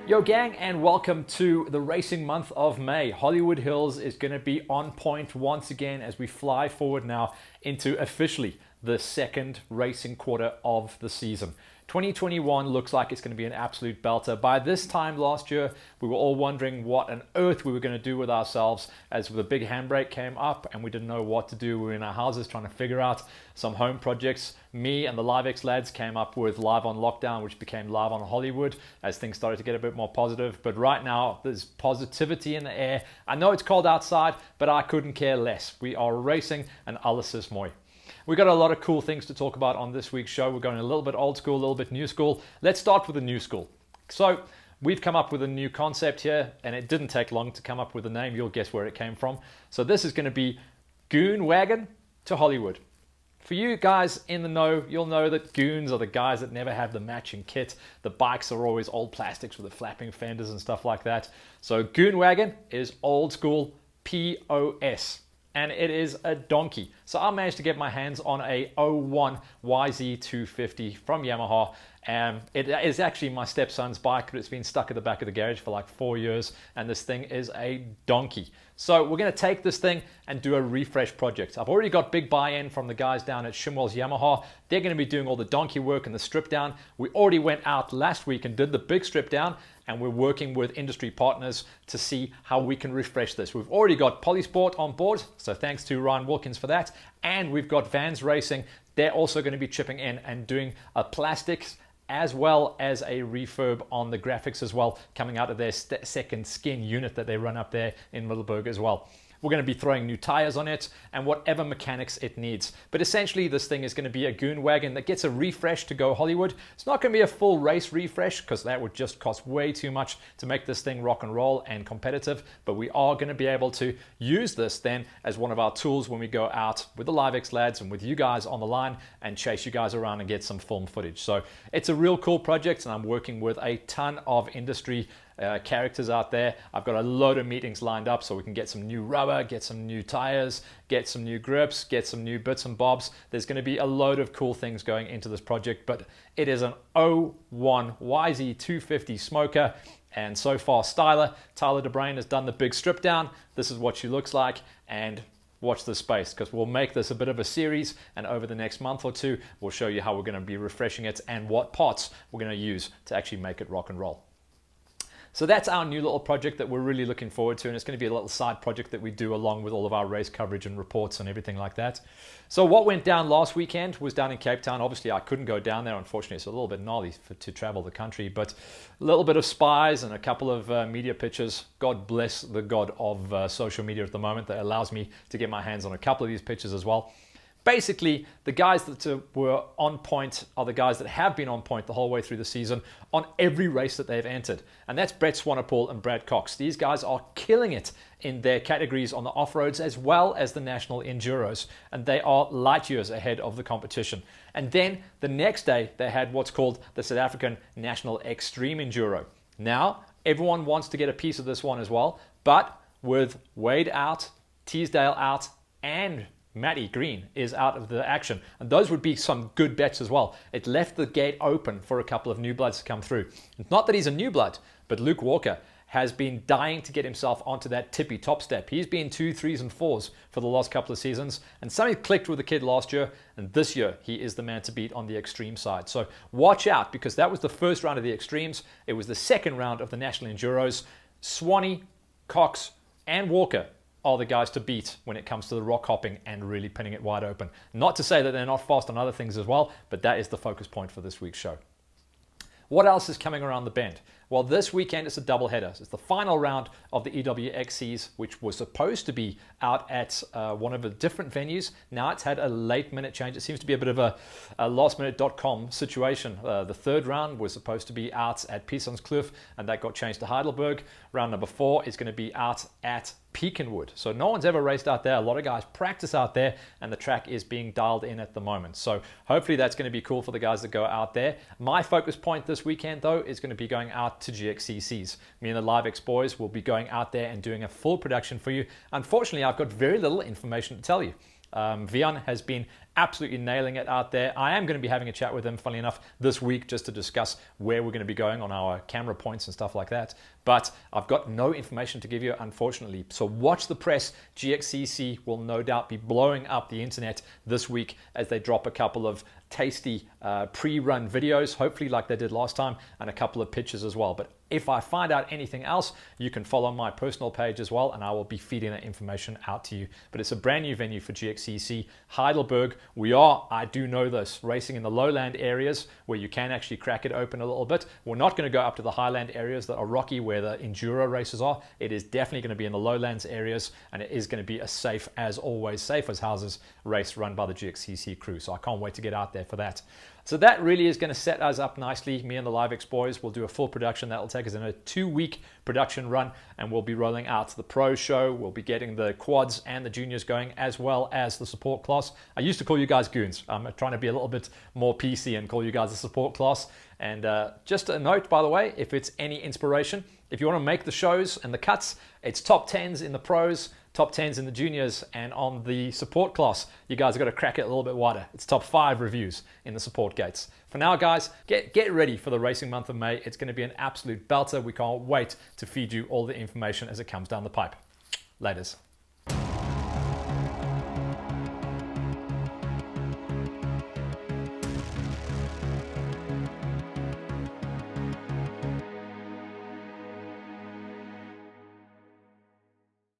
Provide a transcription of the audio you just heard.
Yo gang, and welcome to the racing month of May. Hollywood Hills is going to be on point once again as we fly forward now into officially the second racing quarter of the season. 2021 looks like it's going to be an absolute belter. By this time last year, we were all wondering what on earth we were going to do with ourselves as the big handbrake came up and we didn't know what to do. We were in our houses trying to figure out some home projects. Me and the LiveX lads came up with Live on Lockdown, which became Live on Hollywood as things started to get a bit more positive. But right now, there's positivity in the air. I know it's cold outside, but I couldn't care less. We are racing and alles is mooi. We've got a lot of cool things to talk about on this week's show. We're going a little bit old school, a little bit new school. Let's start with the new school. So we've come up with a new concept here, and it didn't take long to come up with a name. You'll guess where it came from. So this is going to be Goon Wagon to Hollywood. For you guys in the know, you'll know that goons are the guys that never have the matching kit. The bikes are always old plastics with the flapping fenders and stuff like that. So Goon Wagon is old school POS. And it is a donkey. So I managed to get my hands on a 01 YZ250 from Yamaha. And it is actually my stepson's bike, but it's been stuck at the back of the garage for like 4 years. And this thing is a donkey. So we're going to take this thing and do a refresh project. I've already got big buy-in from the guys down at Shimwell's Yamaha. They're going to be doing all the donkey work and the strip down. We already went out last week and did the big strip down. And we're working with industry partners to see how we can refresh this. We've already got Polysport on board, so thanks to Ryan Wilkins for that. And we've got Vans Racing. They're also going to be chipping in and doing a plastics as well as a refurb on the graphics as well, coming out of their second skin unit that they run up there in Middleburg as well. We're going to be throwing new tires on it and whatever mechanics it needs. But essentially, this thing is going to be a goon wagon that gets a refresh to go Hollywood. It's not going to be a full race refresh because that would just cost way too much to make this thing rock and roll and competitive. But we are going to be able to use this then as one of our tools when we go out with the LiveX lads and with you guys on the line and chase you guys around and get some film footage. So it's a real cool project, and I'm working with a ton of industry characters out there. I've got a load of meetings lined up so we can get some new rubber, get some new tires, get some new grips, get some new bits and bobs. There's going to be a load of cool things going into this project, but it is an 01 YZ250 smoker, and so far styler. Tyler DeBrain has done the big strip down. This is what she looks like, and watch this space because we'll make this a bit of a series, and over the next month or two we'll show you how we're going to be refreshing it and what parts we're going to use to actually make it rock and roll. So that's our new little project that we're really looking forward to, and it's going to be a little side project that we do along with all of our race coverage and reports and everything like that. So what went down last weekend was down in Cape Town. Obviously, I couldn't go down there. Unfortunately, it's a little bit gnarly to travel the country, but a little bit of spies and a couple of media pictures. God bless the god of social media at the moment that allows me to get my hands on a couple of these pictures as well. Basically, the guys that were on point are the guys that have been on point the whole way through the season on every race that they've entered. And that's Brett Swanepoel and Brad Cox. These guys are killing it in their categories on the off-roads as well as the national enduros. And they are light years ahead of the competition. And then the next day, they had what's called the South African National Extreme Enduro. Now, everyone wants to get a piece of this one as well. But with Wade out, Teasdale out, and Matty Green is out of the action, and those would be some good bets as well. It left the gate open for a couple of new bloods to come through. It's not that he's a new blood, but Luke Walker has been dying to get himself onto that tippy top step. He's been 2, 3s, and 4s for the last couple of seasons, and something clicked with the kid last year, and this year he is the man to beat on the extreme side. So watch out, because that was the first round of the extremes. It was the second round of the national enduros. Swanee, Cox, and Walker are the guys to beat when it comes to the rock hopping and really pinning it wide open. Not to say that they're not fast on other things as well, but that is the focus point for this week's show. What else is coming around the bend? Well, this weekend it's a doubleheader. It's the final round of the EWXCs, which was supposed to be out at one of the different venues. Now it's had a late minute change. It seems to be a bit of a lastminute.com situation. The third round was supposed to be out at Piesonskloof, and that got changed to Heidelberg. Round number 4 is going to be out at Pekinwood. So no one's ever raced out there. A lot of guys practice out there, and the track is being dialed in at the moment. So hopefully that's going to be cool for the guys that go out there. My focus point this weekend, though, is going to be going out to GXCCs. Me and the LiveX boys will be going out there and doing a full production for you. Unfortunately, I've got very little information to tell you. Vian has been absolutely nailing it out there. I am going to be having a chat with him, funnily enough, this week just to discuss where we're going to be going on our camera points and stuff like that. But I've got no information to give you, unfortunately. So watch the press. GXCC will no doubt be blowing up the internet this week as they drop a couple of tasty pre-run videos, hopefully like they did last time, and a couple of pictures as well. But if I find out anything else, you can follow my personal page as well, and I will be feeding that information out to you. But it's a brand new venue for GXCC, Heidelberg. We are, I do know this, racing in the lowland areas where you can actually crack it open a little bit. We're not going to go up to the highland areas that are rocky where the enduro races are. It is definitely going to be in the lowlands areas, and it is going to be a safe, as always, safe as houses race run by the GXCC crew. So I can't wait to get out there for that. So that really is going to set us up nicely. Me and the LiveX boys will do a full production. That will take us in a 2-week production run, and we'll be rolling out the pro show. We'll be getting the quads and the juniors going, as well as the support class. I used to call you guys goons. I'm trying to be a little bit more PC and call you guys a support class. And just a note, by the way, if it's any inspiration, if you want to make the shows and the cuts, it's top 10s in the pros, top 10s in the juniors, and on the support class, you guys have got to crack it a little bit wider. It's top 5 reviews in the support gates. For now, guys, get ready for the racing month of May. It's going to be an absolute belter. We can't wait to feed you all the information as it comes down the pipe. Laters.